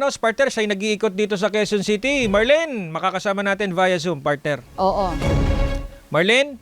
Bernos, partner, siya nag-iikot dito sa Quezon City. Marlene, makakasama natin via Zoom, partner. Oo. Marlene?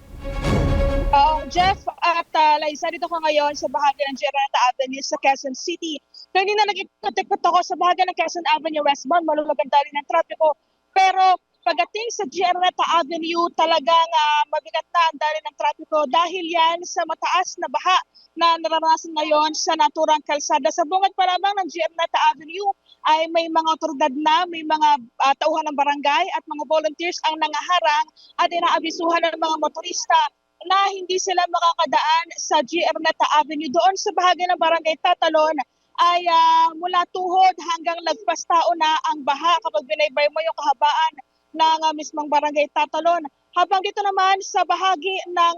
Jeff at Liza, dito ko ngayon sa bahagi ng Giranata Avenue sa Quezon City. Kanina nag-ikot ako sa bahagi ng Quezon Avenue westbound, malulugan dali ng trapiko. Pero pagdating sa Giranata Avenue, talagang mabigat na ang dali ng trapiko dahil yan sa mataas na baha na naranasan ngayon sa naturang kalsada. Sa bungad pa lamang ng Giranata Avenue ay may mga otoridad na, may mga tauhan ng barangay at mga volunteers ang nangaharang at inaabisuhan ng mga motorista na hindi sila makakadaan sa Giranata Avenue. Doon sa bahagi ng Barangay Tatalon ay mula tuhod hanggang lagpas tao na ang baha kapag binaybay mo yung kahabaan ng mismong Barangay Tatalon. Habang dito naman sa bahagi ng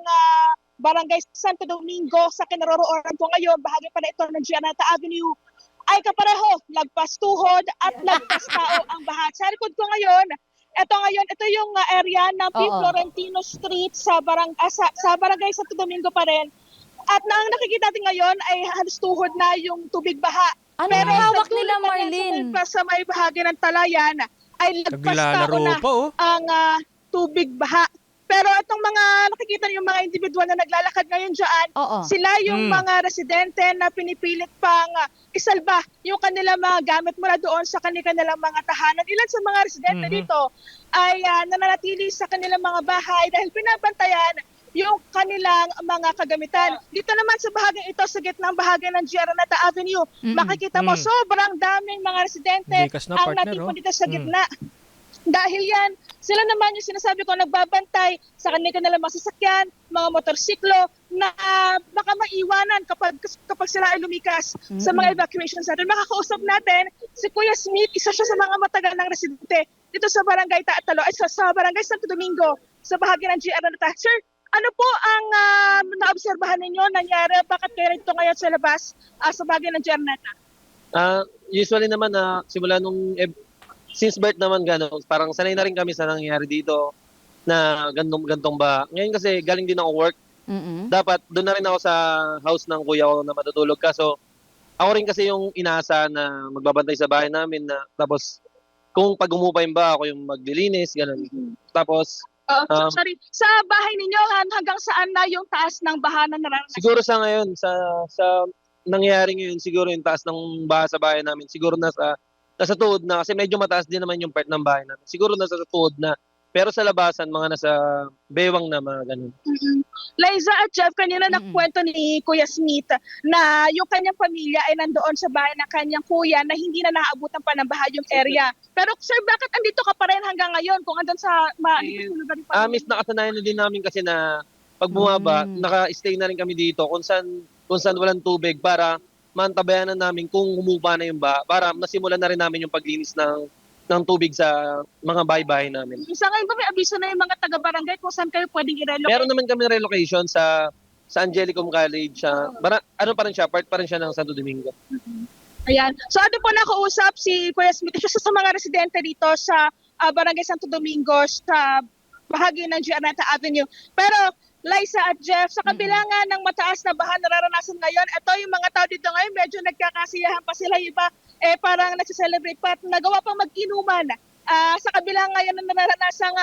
Barangay Santo Domingo sa kinaroroonan ko ngayon, bahagi pa na ito ng Giranata Avenue, ay kapareho, lagpas tuhod at lagpas tao ang baha. Sa likod ko ngayon, ito yung area ng P. Florentino Street sa Barangay Santo Domingo pa rin. At ang nakikita natin ngayon ay halos tuhod na yung tubig baha. Ano ang hawak nila, Marlene? Sa may bahagi ng Talayan ay lagpas tao na ang tubig baha. Pero itong mga nakikita niyo yung mga individual na naglalakad ngayon dyan, sila yung mga residente na pinipilit pang isalba yung kanilang mga gamit mula doon sa kanilang mga tahanan. Ilan sa mga residente dito ay nananatili sa kanilang mga bahay dahil pinabantayan yung kanilang mga kagamitan. Dito naman sa bahaging ito, sa gitnang bahagi ng Giranata Avenue, makikita mo sobrang daming mga residente ang natipon dito sa gitna. Dahil yan, sila naman yung sinasabi ko nagbabantay sa kanilang mga sasakyan, mga motorsiklo na baka maiwanan kapag sila ay lumikas sa mga evacuation center. Makakausap natin si Kuya Smith, isa siya sa mga matagal ng residente dito sa Barangay Tatalon, sa Barangay Santo Domingo, sa bahagi ng Giranata. Sir, ano po ang naobserbahan ninyo nangyari? Bakit kayo rito ngayon sa labas sa bahagi ng Giranata? Usually naman simula nung since birth naman gano'n, parang sanay na rin kami sa nangyayari dito na gantong ba. Ngayon kasi galing din ako work. Dapat doon na rin ako sa house ng kuya ko na matutulog. Kaso ako rin kasi yung inasa na magbabantay sa bahay namin na tapos kung pag umupay ba ako yung maglilinis, gano'n. Tapos sorry, sa bahay ninyo hanggang saan na yung taas ng baha na naranasan? Siguro sa ngayon, sa nangyayari ngayon, siguro yung taas ng baha sa bahay namin, siguro nasa tuhod na kasi medyo mataas din naman yung part ng bahay namin. Siguro nasa tuhod na. Pero sa labasan, mga nasa bewang na mga ganun. Liza at Jeff, kanina nakwento ni Kuya Smith na yung kanyang pamilya ay nandoon sa bahay ng kanyang kuya na hindi na naaabutan pa ng baha yung area. Pero sir, bakit andito ka pa rin hanggang ngayon kung andun sa lugar ni pamilya? Miss, nakasanayan na din namin kasi na pag bumaba, naka-stay na rin kami dito kung saan walang tubig para mantabayanan namin kung humupa na yung baha para nasimulan na rin namin yung paglinis ng tubig sa mga bahay-bahay namin. Sa ngayon ba may abiso na yung mga taga-barangay kung saan kayo pwedeng i-relocate? Meron naman kami relocation sa Angelicum College. Ano pa rin siya, part pa rin siya ng Santo Domingo. Ayan. So ano po nakausap si Kuya Smith, siya sa mga residente dito sa Barangay Santo Domingo sa bahagi ng Giranata Avenue. Pero Liza at Jeff, sa kabilangan ng mataas na baha nararanasan ngayon, ito yung mga tao dito ngayon, medyo nagkakasiyahan pa sila, iba parang nagsiselebrate pa at nagawa pang mag-inuman sa kabilang ngayon na naranasang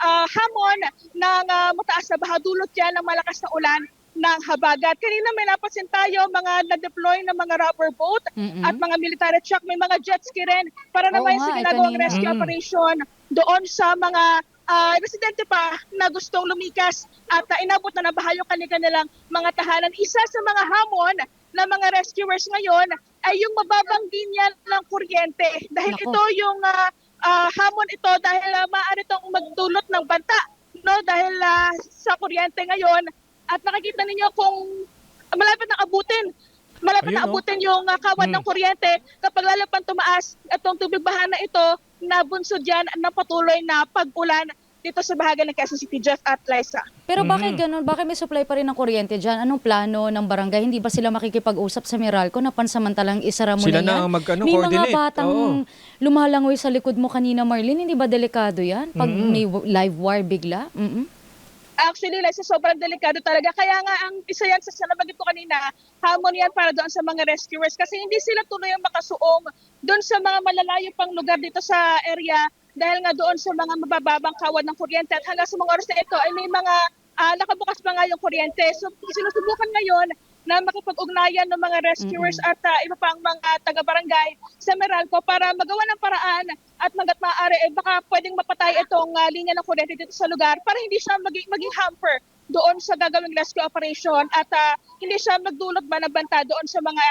hamon ng mataas na baha, dulot yan ng malakas na ulan ng habagat. Kanina may napansin tayo, mga na-deploy na mga rubber boat at mga military truck, may mga jet ski rin para naman sa ginagawang rescue operation doon sa mga residente pa na gustong lumikas at inabot na nabaha yung kanilang mga tahanan. Isa sa mga hamon ng mga rescuers ngayon ay yung mababang linya ng kuryente. Dahil ito yung hamon ito dahil maaari itong magdulot ng banta, no? Dahil sa kuryente ngayon at nakikita ninyo kung malapit na abutin yung kawad ng kuryente kapag lalo pang tumaas itong tubig baha na ito na bunsod yan ng patuloy na pag-ulan dito sa bahagi ng Quezon City, Jeff at Liza. Pero bakit ganun? Bakit may supply pa rin ng kuryente dyan? Anong plano ng barangay? Hindi ba sila makikipag-usap sa Meralco na pansamantalang isara mo sila na yan? May mga batang lumalangoy sa likod mo kanina, Marlene. Hindi ba delikado yan? Pag may live wire bigla? Actually, like, sobrang delikado talaga. Kaya nga, ang isa yan sa nabanggit ko kanina, hamon yan para doon sa mga rescuers kasi hindi sila tuluyang makasuong doon sa mga malalayo pang lugar dito sa area dahil nga doon sa mga mabababang kawad ng kuryente at hanggang sa mga oras na ito ay may mga nakabukas pa nga yung kuryente. So, sinusubukan ngayon na makipag-ugnayan ng mga rescuers at iba pang mga taga-barangay sa Meralco para magawa ng paraan at hangga't maaari baka pwedeng mapatay itong linya ng kuryente dito sa lugar para hindi siya maging hamper doon sa gagawing rescue operation at hindi siya magdulot ba ng banta doon sa mga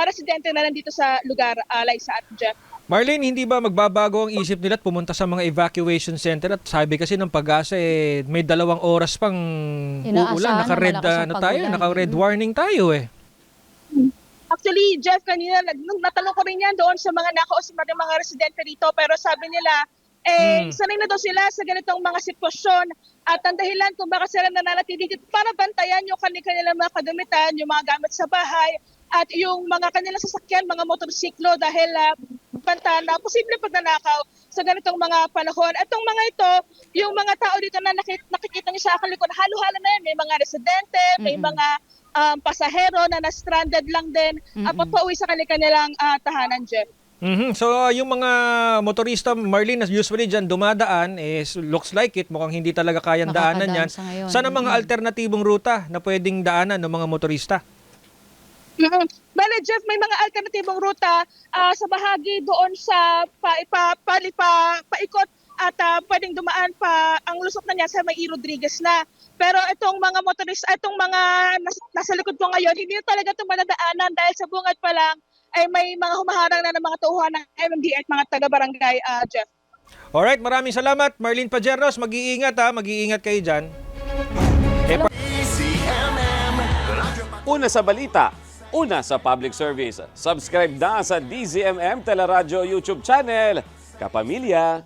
residente na nandito sa lugar, Liza at Jeff. Marlene, hindi ba magbabago ang isip nila at pumunta sa mga evacuation center? At sabi kasi ng Pag-asa, may 2 oras pang Inaasahan uulan. na Naka-red, malakas ang pagulan. naka-red warning tayo eh. Actually, Jeff, kanina natanong ko rin yan doon sa mga nakausap natin mga residente dito pero sabi nila, sanay na daw sila sa ganitong mga sitwasyon at ang dahilan kung baka sila nananatili dito para bantayan yung kanilang mga kadamitan, yung mga gamit sa bahay at yung mga kanilang sasakyan, mga motorsiklo dahil banta na posible pagnanakaw sa ganitong mga panahon. Itong mga ito, yung mga tao dito na nakikita niyo sa aking likod, halo-halo na yan. May mga residente, may mga pasahero na na-stranded lang din at pauwi sa kanilang tahanan, Jeff. So yung mga motorista, Marlene, usually dyan dumadaan, looks like it, mukhang hindi talaga kayang daanan yan. Makakadaan sa ngayon. Saan ang mga alternatibong ruta na pwedeng daanan ng mga motorista? Bale, Jeff, may mga alternatibong ruta sa bahagi doon sa paikot at pwedeng dumaan pa ang lusot na niya sa May Rodriguez na. Pero itong mga motorista, itong mga nasa likod ko ngayon, hindi talaga ito manadaanan dahil sa bungad pa lang ay may mga humaharang na ng mga tauhan ng MMD at mga taga-barangay, Jeff. Alright, maraming salamat. Marlene Pajernos, mag-iingat mag-iingat kayo dyan. Una sa balita, una sa public service. Subscribe na sa DZMM Teleradyo YouTube channel. Kapamilya.